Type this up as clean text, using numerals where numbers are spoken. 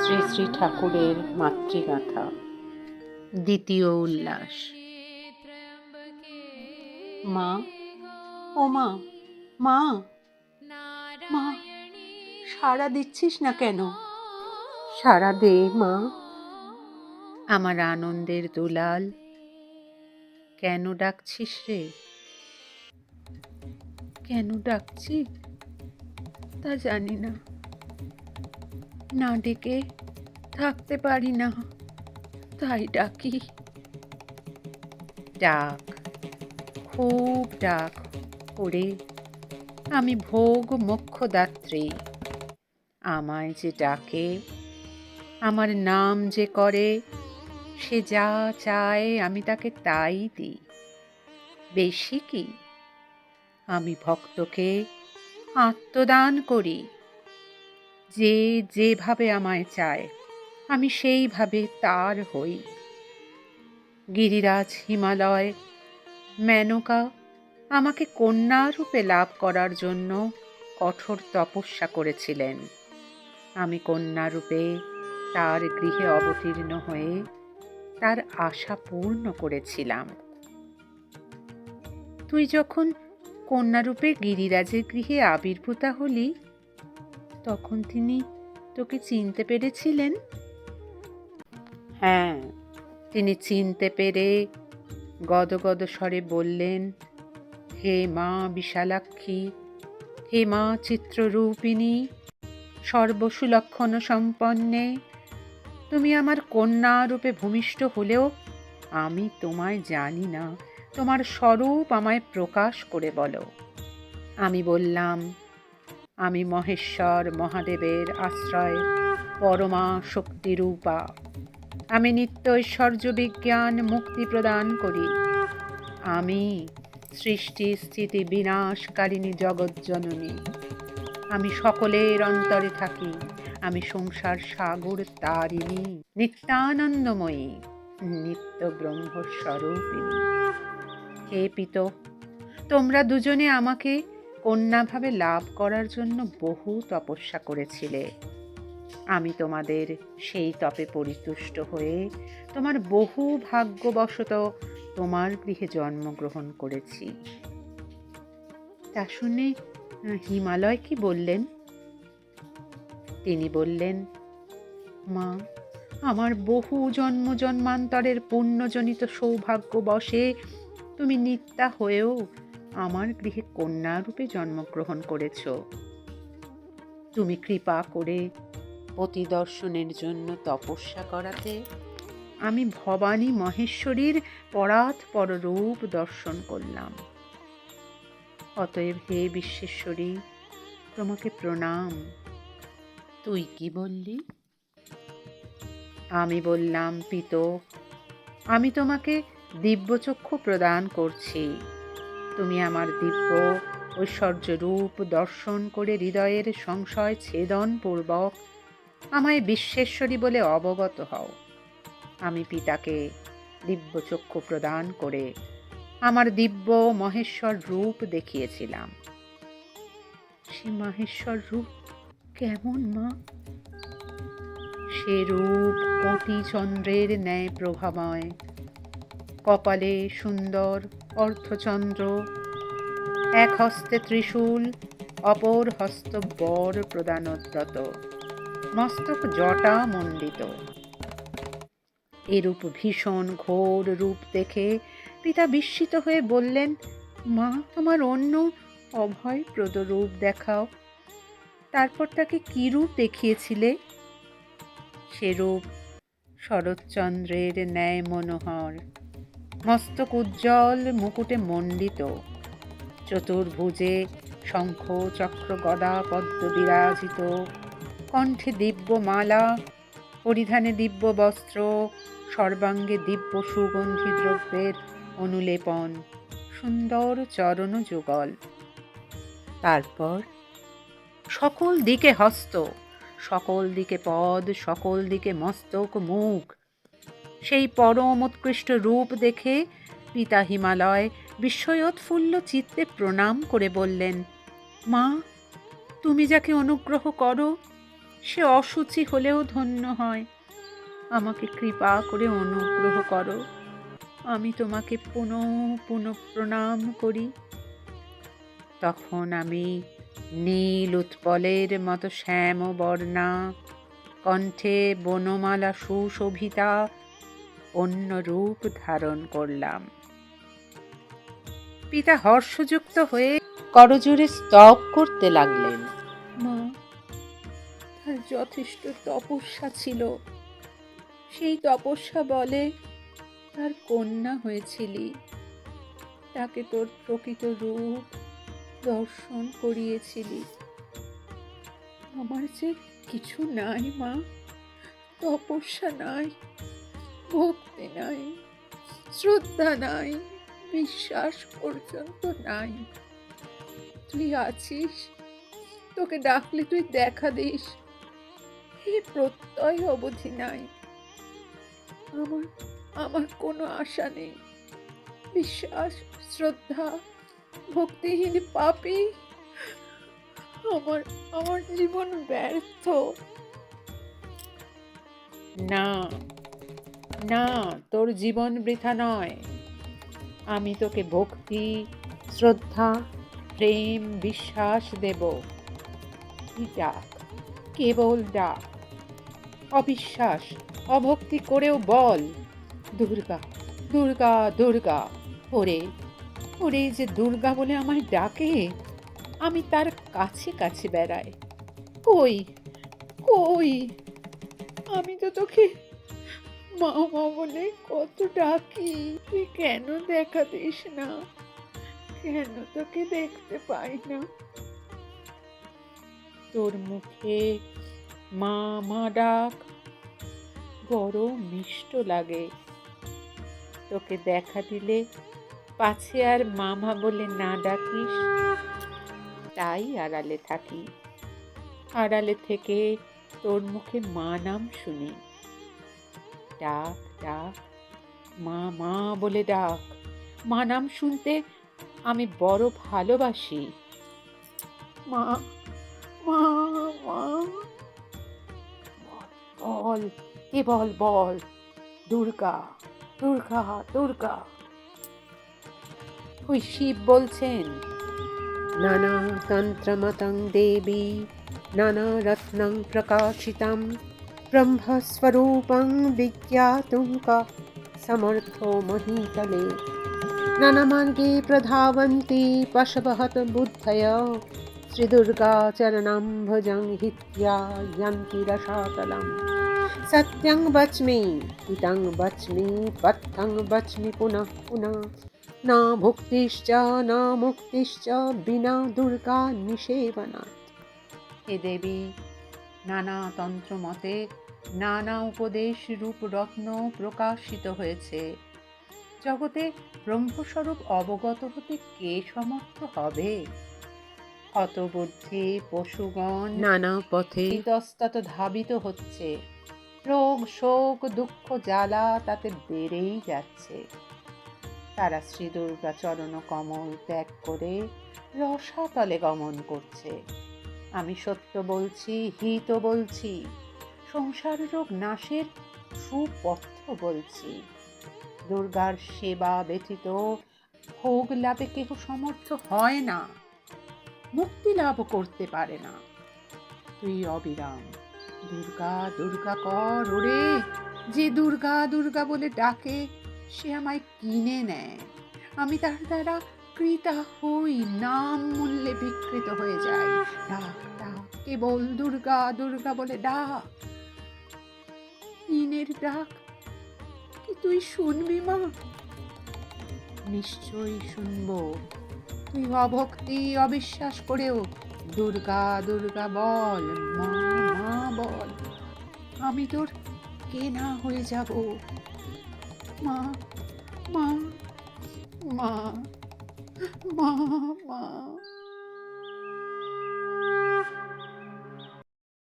শ্রী শ্রী ঠাকুরের মাতৃগাথা দ্বিতীয় উল্লাস। মা, ও মা, মা, মা, সাড়া দিচ্ছিস না কেন? সাড়া দে মা। আমার আনন্দের দুলাল, কেন ডাকছিস রে? কেন ডাকছি তা জানি না, না ডেকে থাকতে পারি না, তাই ডাকি। ডাক, খুব ডাক ওরে, আমি ভোগ মোক্ষদাত্রী। আমায় যে ডাকে, আমার নাম যে করে, সে যা চায় আমি তাকে তাই দিই। বেশি কি, আমি ভক্তকে আত্মদান করি। যে যেভাবে আমায় চায় আমি সেইভাবে তার হই। গিরিরাজ হিমালয় মেনকা আমাকে কন্যারূপে লাভ করার জন্য কঠোর তপস্যা করেছিলেন। আমি কন্যারূপে তার গৃহে অবতীর্ণ হয়ে তার আশা পূর্ণ করেছিলাম। তুই যখন কন্যারূপে গিরিরাজের গৃহে আবির্ভূতা হলি, তখন তিনি তোকে চিনতে পেরেছিলেন? হ্যাঁ, তিনি চিনতে পেরে গদগদ স্বরে বললেন, হে মা বিশালাক্ষী, হে মা চিত্ররূপিণী, সর্বসুলক্ষণ সম্পন্নে, তুমি আমার কন্যা রূপে ভূমিষ্ঠ হলেও আমি তোমায় জানি না। তোমার স্বরূপ আমায় প্রকাশ করে বলো। আমি বললাম, আমি মহেশ্বর মহাদেবের আশ্রয় পরমা শক্তিরূপা। আমি নিত্য ঐশ্বর্য বিজ্ঞান মুক্তি প্রদান করি। আমি সৃষ্টি স্থিতি বিনাশকারিণী জগজ্জননী। আমি সকলের অন্তরে থাকি। আমি সংসার সাগর তারিণী, নিত্যানন্দময়ী, নিত্য ব্রহ্মস্বরূপিণী। হে পিত, তোমরা দুজনে আমাকে কন্যাভাবে লাভ করার জন্য বহু তপস্যা করেছিলে। আমি তোমাদের সেই তপে পরিতুষ্ট হয়ে তোমার বহু ভাগ্যবশত তোমার গৃহে জন্মগ্রহণ করেছি। তা শুনে হিমালয় কি বললেন? তিনি বললেন, মা, আমার বহু জন্ম জন্মান্তরের পুণ্যজনিত সৌভাগ্যবশে তুমি নিত্যা হয়েও আমার গৃহে কন্যারূপে জন্মগ্রহণ করেছ। তুমি কৃপা করে পতি দর্শনের জন্য তপস্যা করাতে আমি ভবানী মহেশ্বরীর পরাৎপর রূপ দর্শন করলাম। অতএব হে বিশ্বেশ্বরী, তোমাকে প্রণাম। তুই কি বললি? আমি বললাম, পিত, আমি তোমাকে দিব্যচক্ষু প্রদান করছি। তুমি আমার দিব্য ঐশ্বর্য রূপ দর্শন করে হৃদয়ের সংশয় ছেদন পূর্বক আমায় বিশ্বেশ্বরী বলে অবগত হও। আমি পিতাকে দিব্যচক্ষু প্রদান করে আমার দিব্য মহেশ্বর রূপ দেখিয়েছিলাম। সে মহেশ্বর রূপ কেমন মা? সে রূপ কোটি চন্দ্রের ন্যায় প্রভাময়। কপালে সুন্দর অর্ধচন্দ্র, এক হস্তে ত্রিশূল, অপর হস্ত বর প্রদানোদ্যত, মস্তক জটা মণ্ডিত। এরূপ ভীষণ ঘোর রূপ দেখে পিতা বিস্মিত হয়ে বললেন, মা, তোমার অন্য অভয়প্রদ রূপ দেখাও। তারপর তাকে কি রূপ দেখিয়েছিলে? সে রূপ শরৎচন্দ্রের ন্যায় মনোহর, মস্তক উজ্জ্বল, মুকুটে মণ্ডিত, চতুর্ভুজে শঙ্খ চক্র গদা পদ্ম বিরাজিত, কণ্ঠে দিব্য মালা, পরিধানে দিব্য বস্ত্র, সর্বাঙ্গে দিব্য সুগন্ধি দ্রব্যের অনুলেপন, সুন্দর চরণ যুগল। তারপর সকল দিকে হস্ত, সকল দিকে পদ, সকল দিকে মস্তক, মুখ। সেই পরম উৎকৃষ্ট রূপ দেখে পিতা হিমালয় বিস্ময়োৎফুল্ল চিত্তে প্রণাম করে বললেন, মা, তুমি যাকে অনুগ্রহ করো সে অসুচি হলেও ধন্য হয়। আমাকে কৃপা করে অনুগ্রহ করো, আমি তোমাকে পুনঃ পুনঃ প্রণাম করি। তখন আমি নীল উৎপলের মতো শ্যাম বর্ণা, কণ্ঠে বনমালা সুশোভিতা অন্য রূপ ধারণ করলাম। পিতা হর্ষযুক্ত হয়ে করজোড়ে স্তব করতে লাগলেন। মা, তার যথেষ্ট তপস্যা ছিল, সেই তপস্যা বলে তার কন্যা হয়েছিলি, তাকে তোর প্রকৃত রূপ দর্শন করিয়েছিলি। আমার যে কিছু নাই মা, তপস্যা নাই, ভক্তি নাই, শ্রদ্ধা নাই, বিশ্বাস পর্যন্ত নাই। তুই আছিস, তোকে ডাকলে তুই দেখা দিস, এই প্রত্যয় অবধি নাই। আমার কোনো আশা নেই, বিশ্বাস, শ্রদ্ধা, ভক্তিহীন পাপী। আমার জীবন ব্যর্থ। না না, তোর জীবন বৃথা নয়। আমি তোকে ভক্তি, শ্রদ্ধা, প্রেম, বিশ্বাস দেব। তুই ডাক, কেবল ডাক। অবিশ্বাস, অভক্তি করেও বল, দুর্গা, দুর্গা, দুর্গা। ওরে ওরে, যে দুর্গা বলে আমায় ডাকে, আমি তার কাছে কাছে বেড়াই। কই কই, আমি তো তোকে মা মা বলে কত ডাকি, তুই কেন দেখা দিস না? কেন তোকে দেখতে পাই না? তোর মুখে মা মা ডাক বড় মিষ্ট লাগে। তোকে দেখা দিলে পাছে আর মামা বলে না ডাকিস, তাই আড়ালে থাকি। আড়ালে থেকে তোর মুখে মা নাম শুনি। ডাক ডাক, মা মা বলে ডাক। মা নাম শুনতে আমি বড় ভালোবাসি। মা মা মা, বল, কেবল বল, দুর্গা, দুর্গা, দুর্গা। ওই শিব বলছেন, নানা তন্ত্রমতং দেবী, নানা রত্নং প্রকাশিতম, ব্রহ্মস্বরূপং বিজ্ঞাতুং কা সমর্থো মহীতলে। নানা মার্গে প্রধাবন্তি পশবহত বুদ্ধয়ঃ, শ্রীদুর্গা চরণং ভজং হিত্বা যন্তি রসাতলম। সত্যং বচ্মি, হিতং বচ্মি, পথ্যং বচ্মি পুনঃ পুনঃ। না ভুক্তিশ্চ না মুক্তিশ্চ বিনা দুর্গা নিষেবনাৎ। হে দেবী, নানা তন্ত্রমতে নানা উপদেশ রূপ রত্ন প্রকাশিত হয়েছে। জগতে ব্রহ্মস্বরূপ অবগত হতে কে সমর্থ হবে? হতবুদ্ধি পশুগণ নানা পথে ইতস্তত ধাবিত হচ্ছে। রোগ শোক দুঃখ জ্বালা তাতে বেড়েই যাচ্ছে। তারা শ্রী দুর্গা চরণ কমল ত্যাগ করে রসাতলে গমন করছে। আমি সত্য বলছি, হিত বলছি, সংসার রোগ নাশের সুপথ্য বলছি। দুর্গার সেবা ব্যতীত ভোগ লাভে কেহ সমর্থ হয় না, মুক্তি লাভ করতে পারে না। তুই অবিরাম দুর্গা দুর্গা কর। ওরে, যে দুর্গা দুর্গা বলে ডাকে সে আমায় কিনে নেয়। আমি তার দ্বারা কৃতা হই, নাম মূল্যে বিকৃত হয়ে যাই। ডাক ডাক, কেবল দুর্গা দুর্গা বলে ডাক। ইনের ডাক কি তুই শুনবি মা? নিশ্চয়ই শুনবো। তুই অভক্তি অবিশ্বাস করেও দুর্গা দুর্গা বল, মা মা বল। আমি তোর কেনা হয়ে যাব। মা মা মা মা মা।